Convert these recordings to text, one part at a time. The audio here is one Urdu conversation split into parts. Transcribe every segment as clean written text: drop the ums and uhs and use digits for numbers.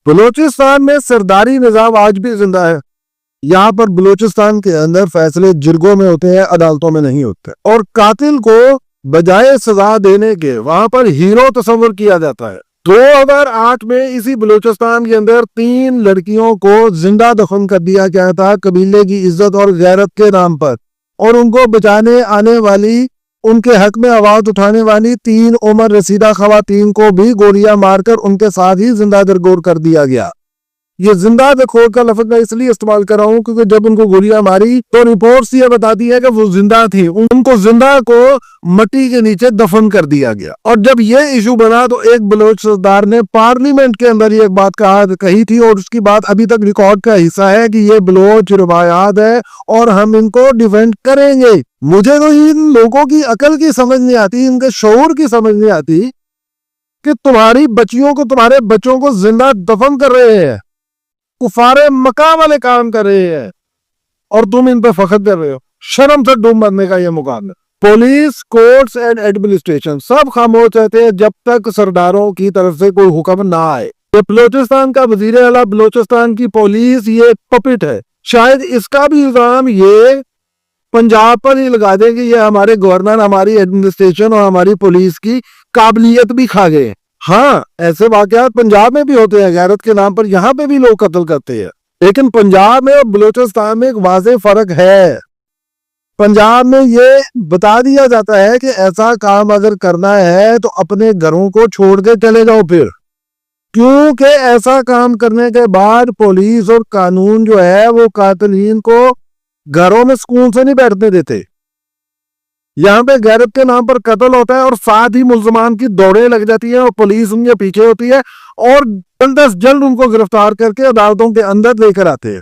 بلوچستان میں سرداری نظام آج بھی زندہ ہے. یہاں پر بلوچستان کے اندر فیصلے جرگوں میں ہوتے ہیں, عدالتوں میں نہیں ہوتے, اور قاتل کو بجائے سزا دینے کے وہاں پر ہیرو تصور کیا جاتا ہے. 2008 میں اسی بلوچستان کے اندر 3 لڑکیوں کو زندہ دفن کر دیا گیا تھا قبیلے کی عزت اور غیرت کے نام پر, اور ان کو بچانے آنے والی, ان کے حق میں آواز اٹھانے والی 3 عمر رسیدہ خواتین کو بھی گولیاں مار کر ان کے ساتھ ہی زندہ درگور کر دیا گیا. یہ زندہ درگور کا لفظ میں اس لیے استعمال کر رہا ہوں کیونکہ جب ان کو گولیاں ماری تو رپورٹس یہ بتاتی ہے کہ وہ زندہ تھی, ان کو زندہ کو مٹی کے نیچے دفن کر دیا گیا. اور جب یہ ایشو بنا تو ایک بلوچ سردار نے پارلیمنٹ کے اندر یہ بات کہی تھی, اور اس کی بات ابھی تک ریکارڈ کا حصہ ہے کہ یہ بلوچ روایات ہے اور ہم ان کو ڈیفینڈ کریں گے. مجھے تو ان لوگوں کی عقل کی سمجھ نہیں آتی, ان کے شعور کی سمجھ نہیں آتی کہ تمہاری بچیوں کو, تمہارے بچوں کو زندہ دفن کر رہے ہیں, کفار مکہ والے کام کر رہے ہیں, اور تم ان پہ فخر کر رہے ہو. شرم سے ڈوب مرنے کا یہ مقام ہے. پولیس, کورٹس اینڈ ایڈمنسٹریشن سب خاموش رہتے ہیں جب تک سرداروں کی طرف سے کوئی حکم نہ آئے. یہ بلوچستان کا وزیر اعلیٰ, بلوچستان کی پولیس یہ پپٹ ہے. شاید اس کا بھی الزام یہ پنجاب پر ہی لگا دیں کہ یہ ہمارے گورنر, ہماری ایڈمنسٹریشن اور ہماری پولیس کی قابلیت بھی کھا گئے. ہاں, ایسے واقعات پنجاب میں بھی ہوتے ہیں غیرت کے نام پر, یہاں پہ بھی لوگ قتل کرتے ہیں, لیکن پنجاب میں اور بلوچستان میں ایک واضح فرق ہے. پنجاب میں یہ بتا دیا جاتا ہے کہ ایسا کام اگر کرنا ہے تو اپنے گھروں کو چھوڑ کے چلے جاؤ پھر, کیونکہ ایسا کام کرنے کے بعد پولیس اور قانون جو ہے وہ قاتلین کو گھروں میں سکون سے نہیں بیٹھنے دیتے. یہاں پہ غیرت کے نام پر قتل ہوتا ہے اور ساتھ ہی ملزمان کی دوڑیں لگ جاتی ہیں اور پولیس ان کے پیچھے ہوتی ہے اور جلد از جلد ان کو گرفتار کر کے عدالتوں کے اندر لے کر آتے ہیں.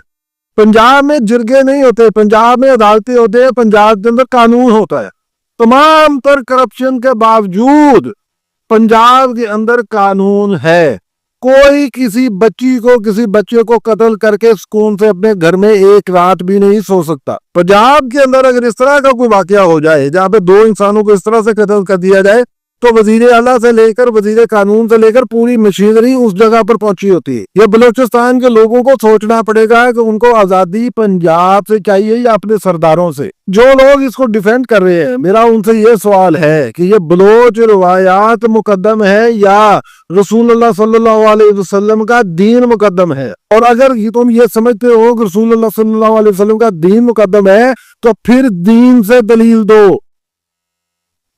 پنجاب میں جرگے نہیں ہوتے, پنجاب میں عدالتیں ہوتے ہیں, پنجاب کے اندر قانون ہوتا ہے. تمام تر کرپشن کے باوجود پنجاب کے اندر قانون ہے. کوئی کسی بچی کو, کسی بچے کو قتل کر کے سکون سے اپنے گھر میں ایک رات بھی نہیں سو سکتا. پنجاب کے اندر اگر اس طرح کا کوئی واقعہ ہو جائے جہاں پہ 2 انسانوں کو اس طرح سے قتل کر دیا جائے تو وزیر اعلیٰ سے لے کر وزیر قانون سے لے کر پوری مشینری اس جگہ پر پہنچی ہوتی ہے. یہ بلوچستان کے لوگوں کو سوچنا پڑے گا کہ ان کو آزادی پنجاب سے چاہیے یا اپنے سرداروں سے. جو لوگ اس کو ڈیفینڈ کر رہے ہیں, میرا ان سے یہ سوال ہے کہ یہ بلوچ روایات مقدم ہے یا رسول اللہ صلی اللہ علیہ وسلم کا دین مقدم ہے؟ اور اگر تم یہ سمجھتے ہو کہ رسول اللہ صلی اللہ علیہ وسلم کا دین مقدم ہے تو پھر دین سے دلیل دو,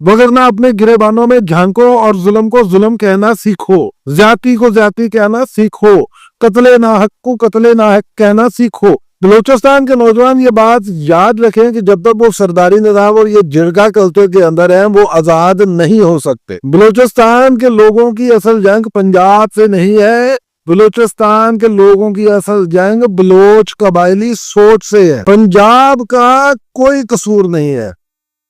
وگرنہ اپنے گریبانوں میں جھانکو اور ظلم کو ظلم کہنا سیکھو, زیادتی کو زیادتی کہنا سیکھو, قتل ناحق کو قتل ناحق کہنا سیکھو. بلوچستان کے نوجوان یہ بات یاد رکھیں کہ جب تک وہ سرداری نظام اور یہ جرگہ کلچر کے اندر ہیں وہ آزاد نہیں ہو سکتے. بلوچستان کے لوگوں کی اصل جنگ پنجاب سے نہیں ہے, بلوچستان کے لوگوں کی اصل جنگ بلوچ قبائلی سوچ سے ہے. پنجاب کا کوئی قصور نہیں ہے.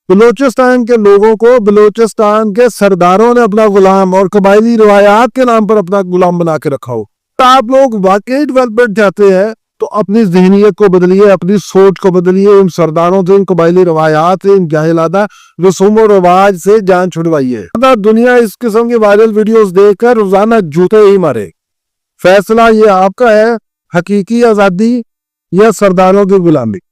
بلوچستان کے لوگوں کو بلوچستان کے سرداروں نے اپنا غلام اور قبائلی روایات کے نام پر اپنا غلام بنا کے رکھا ہو. آپ لوگ واقعی ڈیولپمنٹ چاہتے ہیں تو اپنی ذہنیت کو بدلیے, اپنی سوچ کو بدلیے, ان سرداروں سے, ان قبائلی روایات سے, ان جاہلانہ رسوم و رواج سے جان چھڑوائیے. دنیا اس قسم کی وائرل ویڈیوز دیکھ کر روزانہ جوتے ہی مارے. فیصلہ یہ آپ کا ہے, حقیقی آزادی یا سرداروں کی غلامی.